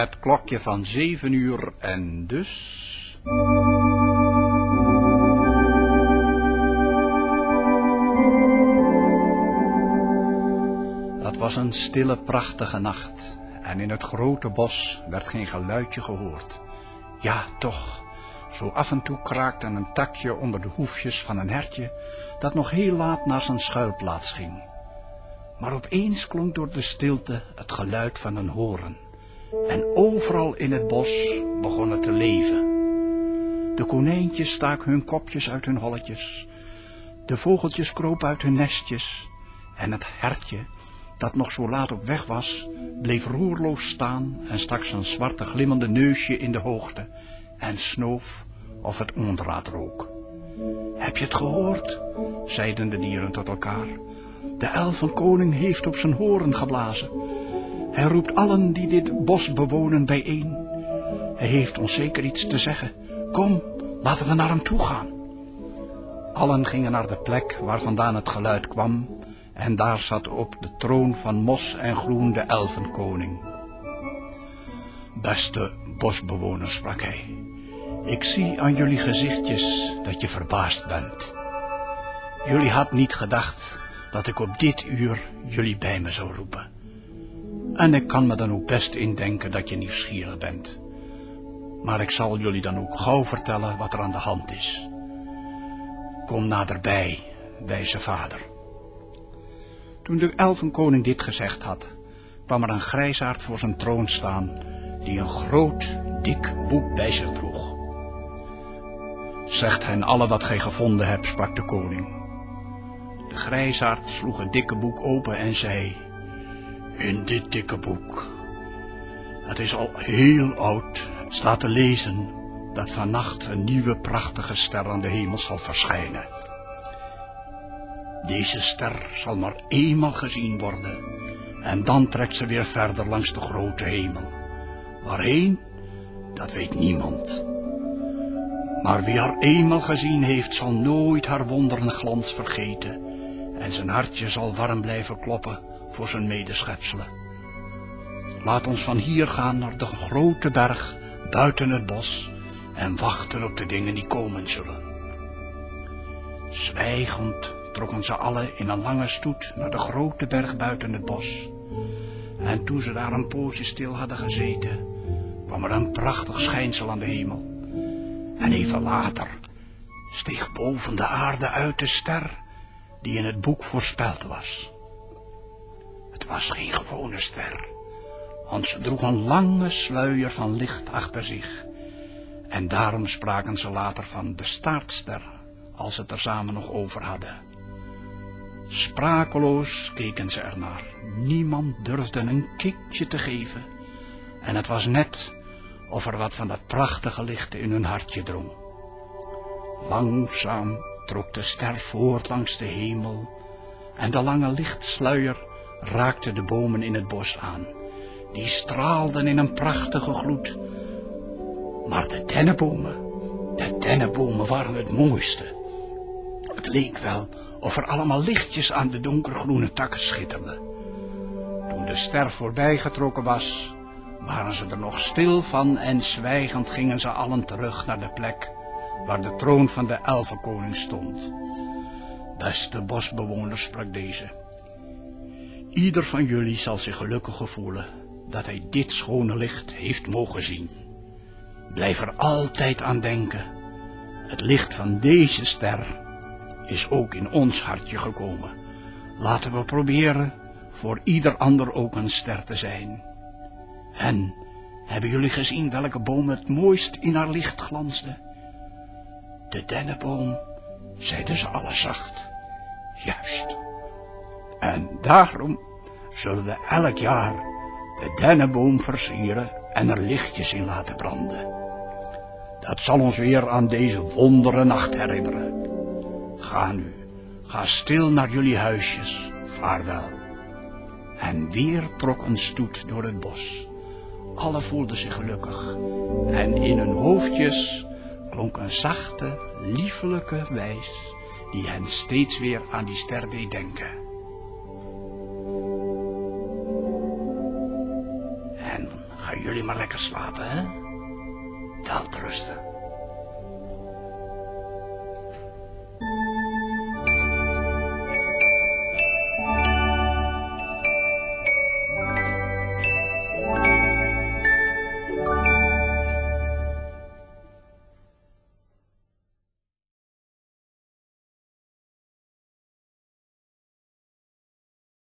Het klokje van 7 uur en dus... Het was een stille, prachtige nacht en in het grote bos werd geen geluidje gehoord. Ja, toch, zo af en toe kraakte een takje onder de hoefjes van een hertje dat nog heel laat naar zijn schuilplaats ging. Maar opeens klonk door de stilte het geluid van een horen. En overal in het bos begon het te leven. De konijntjes staken hun kopjes uit hun holletjes. De vogeltjes kropen uit hun nestjes. En het hertje, dat nog zo laat op weg was, bleef roerloos staan en stak zijn zwarte glimmende neusje in de hoogte en snoof of het ondraad rook. Heb je het gehoord? Zeiden de dieren tot elkaar. De elfenkoning heeft op zijn horen geblazen. Hij roept allen die dit bos bewonen bijeen. Hij heeft ons zeker iets te zeggen. Kom, laten we naar hem toe gaan. Allen gingen naar de plek waar vandaan het geluid kwam, en daar zat op de troon van mos en groen de elfenkoning. Beste bosbewoners, sprak hij, ik zie aan jullie gezichtjes dat je verbaasd bent. Jullie hadden niet gedacht dat ik op dit uur jullie bij me zou roepen. En ik kan me dan ook best indenken dat je nieuwsgierig bent. Maar ik zal jullie dan ook gauw vertellen wat er aan de hand is. Kom naderbij, wijze vader. Toen de elfenkoning dit gezegd had, kwam er een grijsaard voor zijn troon staan, die een groot, dik boek bij zich droeg. Zegt hen alle wat gij gevonden hebt, sprak de koning. De grijsaard sloeg het dikke boek open en zei, in dit dikke boek, het is al heel oud, staat te lezen dat vannacht een nieuwe prachtige ster aan de hemel zal verschijnen. Deze ster zal maar eenmaal gezien worden en dan trekt ze weer verder langs de grote hemel. Waarheen? Dat weet niemand. Maar wie haar eenmaal gezien heeft, zal nooit haar wonderen glans vergeten en zijn hartje zal warm blijven kloppen voor zijn medeschepselen. Laat ons van hier gaan naar de grote berg buiten het bos en wachten op de dingen die komen zullen. Zwijgend trokken ze allen in een lange stoet naar de grote berg buiten het bos. En toen ze daar een poosje stil hadden gezeten, kwam er een prachtig schijnsel aan de hemel. En even later steeg boven de aarde uit de ster die in het boek voorspeld was. Het was geen gewone ster, want ze droeg een lange sluier van licht achter zich. En daarom spraken ze later van de staartster, als ze het er samen nog over hadden. Sprakeloos keken ze ernaar. Niemand durfde een kikje te geven. En het was net of er wat van dat prachtige licht in hun hartje drong. Langzaam trok de ster voort langs de hemel en de lange lichtsluier raakte de bomen in het bos aan. Die straalden in een prachtige gloed. Maar de dennenbomen waren het mooiste. Het leek wel of er allemaal lichtjes aan de donkergroene takken schitterden. Toen de ster voorbijgetrokken was, waren ze er nog stil van en zwijgend gingen ze allen terug naar de plek waar de troon van de elfenkoning stond. Beste bosbewoners, sprak deze, ieder van jullie zal zich gelukkig voelen dat hij dit schone licht heeft mogen zien. Blijf er altijd aan denken, het licht van deze ster is ook in ons hartje gekomen. Laten we proberen voor ieder ander ook een ster te zijn. En hebben jullie gezien welke boom het mooist in haar licht glansde? De dennenboom, zeiden ze alle zacht. Juist. En daarom zullen we elk jaar de dennenboom versieren en er lichtjes in laten branden. Dat zal ons weer aan deze wondere nacht herinneren. Ga nu, ga stil naar jullie huisjes, vaarwel. En weer trok een stoet door het bos. Alle voelden zich gelukkig en in hun hoofdjes klonk een zachte, liefelijke wijs die hen steeds weer aan die ster deed denken. En Gaan jullie maar lekker slapen, hè? Wel rusten.